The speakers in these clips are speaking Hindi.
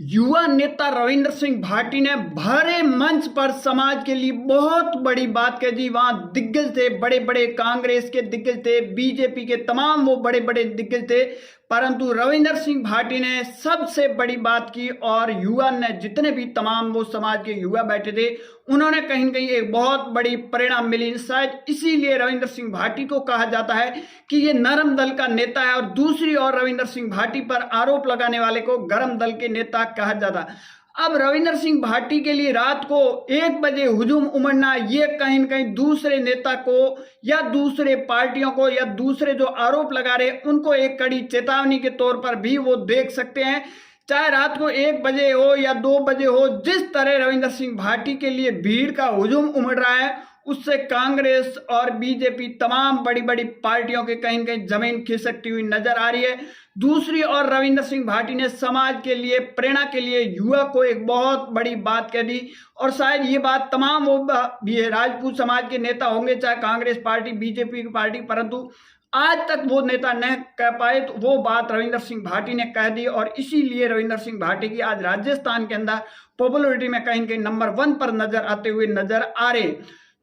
युवा नेता रविंद्र सिंह भाटी ने भरे मंच पर समाज के लिए बहुत बड़ी बात कह दी। वहां दिग्गज थे, बड़े बड़े कांग्रेस के दिग्गज थे, बीजेपी के तमाम वो बड़े बड़े दिग्गज थे, परंतु रविंद्र सिंह भाटी ने सबसे बड़ी बात की और युवा ने जितने भी तमाम वो समाज के युवा बैठे थे उन्होंने कहीं न कहीं एक बहुत बड़ी परिणाम मिली। शायद इसीलिए रविंद्र सिंह भाटी को कहा जाता है कि ये नरम दल का नेता है और दूसरी ओर रविंद्र सिंह भाटी पर आरोप लगाने वाले को गरम दल के नेता कहा जाता है। अब रविंद्र सिंह भाटी के लिए रात को 1 बजे हुजूम उमड़ना, ये कहीं न कहीं दूसरे नेता को या दूसरे पार्टियों को या दूसरे जो आरोप लगा रहे उनको एक कड़ी चेतावनी के तौर पर भी वो देख सकते हैं। चाहे रात को 1 बजे हो या 2 बजे हो, जिस तरह रविंद्र सिंह भाटी के लिए भीड़ का हुजूम उमड़ रहा है उससे कांग्रेस और बीजेपी तमाम बड़ी बड़ी पार्टियों के कहीं न कहीं जमीन खिसकती हुई नजर आ रही है। दूसरी ओर रविंद्र सिंह भाटी ने समाज के लिए, प्रेरणा के लिए युवा को एक बहुत बड़ी बात कह दी और शायद ये बात तमाम वो राजपूत समाज के नेता होंगे, चाहे कांग्रेस पार्टी, बीजेपी की पार्टी, परंतु आज तक वो नेता न कह पाए, तो वो बात रविंद्र सिंह भाटी ने कह दी और इसीलिए रविंद्र सिंह भाटी की आज राजस्थान के अंदर पॉपुलरिटी में कहीं न कहीं नंबर 1 पर नजर आते हुए नजर आ रहे।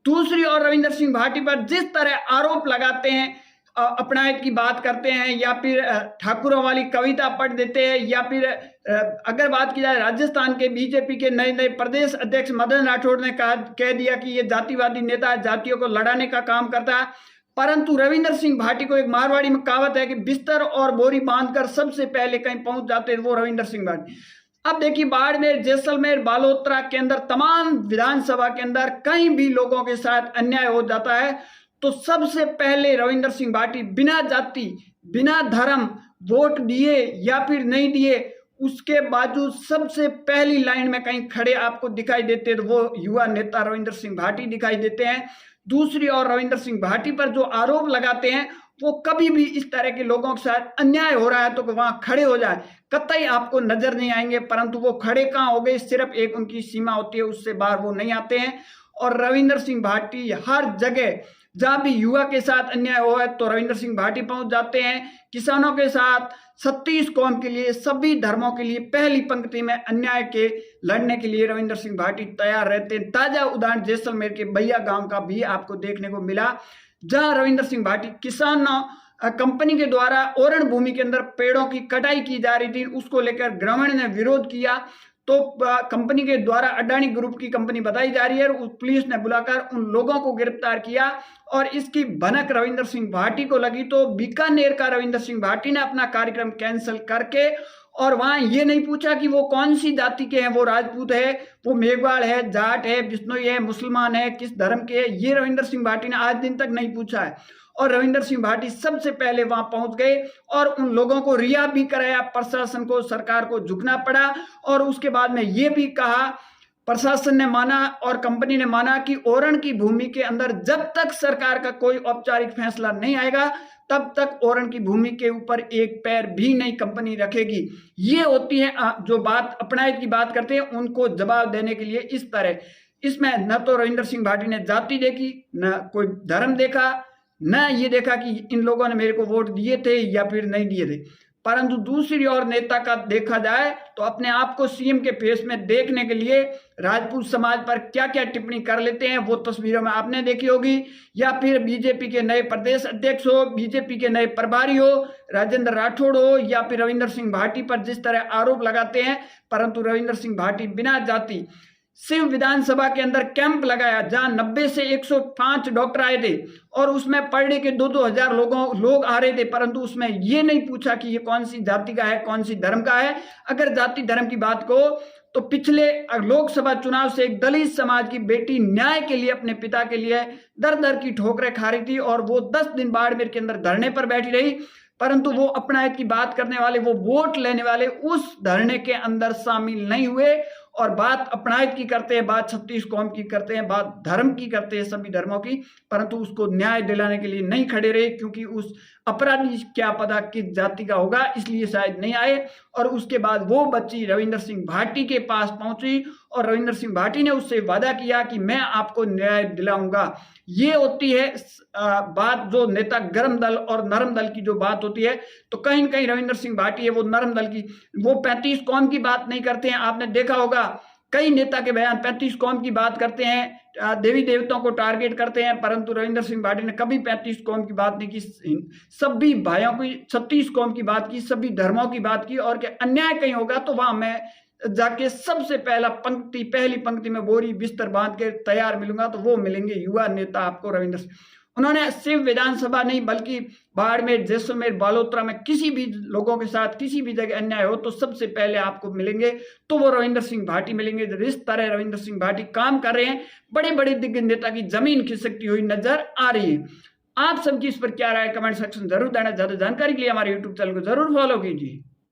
दूसरी ओर रविंद्र सिंह भाटी पर जिस तरह आरोप लगाते हैं, अपनायत की बात करते हैं या फिर ठाकुरों वाली कविता पढ़ देते हैं, या फिर अगर बात की जाए राजस्थान के बीजेपी के नए नए प्रदेश अध्यक्ष मदन राठौड़ ने कह दिया कि ये जातिवादी नेता जातियों को लड़ाने का काम करता है, परंतु रविंद्र सिंह भाटी को एक मारवाड़ी में कहावत है कि बिस्तर और बोरी बांधकर सबसे पहले कहीं पहुंच जाते हैं वो रविंद्र सिंह भाटी। अब देखिए, बाड़मेर, जैसलमेर, बालोतरा के अंदर तमाम विधानसभा के अंदर कहीं भी लोगों के साथ अन्याय हो जाता है तो सबसे पहले रविंद्र सिंह भाटी बिना जाति, बिना धर्म वोट दिए या फिर नहीं दिए, उसके बावजूद सबसे पहली लाइन में कहीं खड़े आपको दिखाई देते तो वो युवा नेता रविंद्र सिंह भाटी दिखाई देते हैं। दूसरी ओर रविंद्र सिंह भाटी पर जो आरोप लगाते हैं वो कभी भी इस तरह के लोगों के साथ अन्याय हो रहा है तो वहां खड़े हो जाए, कतई आपको नजर नहीं आएंगे, परंतु वो खड़े कहां हो गए, सिर्फ एक उनकी सीमा होती है, उससे बाहर वो नहीं आते हैं। और रविंद्र सिंह भाटी हर जगह जहां भी युवा के साथ अन्याय हुआ है तो रविंद्र सिंह भाटी पहुंच जाते हैं। किसानों के साथ, 36 कौम के लिए, सभी धर्मों के लिए पहली पंक्ति में अन्याय के लड़ने के लिए रविंद्र सिंह भाटी तैयार रहते हैं। ताजा उदाहरण जैसलमेर के बैया गांव का भी आपको देखने को मिला, जहां रविंद्र सिंह भाटी किसानों कंपनी के द्वारा ओरण भूमि के अंदर पेड़ों की कटाई की जा रही थी, उसको लेकर ग्रामीण ने विरोध किया तो कंपनी के द्वारा, अडानी ग्रुप की कंपनी बताई जा रही है, पुलिस ने बुलाकर उन लोगों को गिरफ्तार किया और इसकी भनक रविंद्र सिंह भाटी को लगी तो बीकानेर का रविंद्र सिंह भाटी ने अपना कार्यक्रम कैंसिल करके और वहां ये नहीं पूछा कि वो कौन सी जाति के हैं, वो राजपूत है, वो मेघवाड़ है, जाट है, बिश्नोई है, मुसलमान है, किस धर्म के है, ये रविंद्र सिंह भाटी ने आज दिन तक नहीं पूछा है। और रविंद्र सिंह भाटी सबसे पहले वहां पहुंच गए और उन लोगों को रिहा भी कराया, प्रशासन को, सरकार को झुकना पड़ा और उसके बाद में ये भी कहा, प्रशासन ने माना और कंपनी ने माना कि ओरण की भूमि के अंदर जब तक सरकार का कोई औपचारिक फैसला नहीं आएगा तब तक ओरण की भूमि के ऊपर एक पैर भी नहीं कंपनी रखेगी। ये होती है जो बात अपनायत की बात करते हैं उनको जवाब देने के लिए इस तरह। इसमें न तो रविंद्र सिंह भाटी ने जाति देखी, न कोई धर्म देखा, न ये देखा कि इन लोगों ने मेरे को वोट दिए थे या फिर नहीं दिए थे। परंतु दूसरी ओर नेता का देखा जाए तो अपने आप को सीएम के फेस में देखने के लिए राजपूत समाज पर क्या क्या टिप्पणी कर लेते हैं वो तस्वीरों में आपने देखी होगी, या फिर बीजेपी के नए प्रदेश अध्यक्ष हो, बीजेपी के नए प्रभारी हो, राजेंद्र राठौड़ हो, या फिर रविंद्र सिंह भाटी पर जिस तरह आरोप लगाते हैं, परंतु रविंद्र सिंह भाटी बिना जाति शिव विधानसभा के अंदर कैंप लगाया जहां 90 से 105 डॉक्टर आए थे और उसमें पर डे के 2-2 हजार लोग आ रहे थे, परंतु उसमें ये नहीं पूछा कि ये कौन सी जाति का है, कौन सी धर्म का है। अगर जाति धर्म की बात को तो पिछले लोकसभा चुनाव से एक दलित समाज की बेटी न्याय के लिए अपने पिता के लिए दर दर की ठोकरें खा रही थी और वो 10 दिन बाड़मेर के अंदर धरने पर बैठी रही, परंतु वो अपनायत की बात करने वाले, वो वोट लेने वाले उस धरने के अंदर शामिल नहीं हुए और बात अपनायत की करते हैं, बात 36 कौम की करते हैं, बात धर्म की करते हैं, सभी धर्मों की, परंतु उसको न्याय दिलाने के लिए नहीं खड़े रहे, क्योंकि उस अपराधी क्या पता किस जाति का होगा, इसलिए शायद नहीं आए। और उसके बाद वो बच्ची रविंदर सिंह भाटी के पास पहुंची और रविंदर सिंह भाटी ने उससे वादा किया कि मैं आपको न्याय दिलाऊंगा। ये होती है बात जो नेता गर्म दल और नरम दल की जो बात होती है। तो कहीं न कहीं रविंदर सिंह भाटी है वो नरम दल की, वो 35 कौम की बात नहीं करते हैं। आपने देखा होगा कई नेता के बयान 35 कौम की बात करते हैं, देवी देवताओं को टारगेट करते हैं, परंतु रविंदर सिंह भाटी ने कभी 35 कौम की बात नहीं की, सभी भाइयों की 36 कौम की बात की, सभी धर्मों की बात की। और क्या अन्याय कहीं होगा तो वहां मैं जाके सबसे पहली पंक्ति में बोरी बिस्तर बांध के तैयार मिलूंगा, तो वो मिलेंगे युवा नेता आपको रविंदर सिंह। उन्होंने सिर्फ विधानसभा नहीं बल्कि बाड़मेर, जैसलमेर, बालोतरा में किसी भी लोगों के साथ किसी भी जगह अन्याय हो तो सबसे पहले आपको मिलेंगे तो वो रविंदर सिंह भाटी मिलेंगे। जिस तरह रविंदर सिंह भाटी काम कर रहे हैं, बड़े बड़े दिग्गज नेता की जमीन खिसकती हुई नजर आ रही है। आप सबकी इस पर क्या राय, कमेंट सेक्शन जरूर देना। ज्यादा जानकारी के लिए हमारे यूट्यूब चैनल को जरूर फॉलो कीजिए।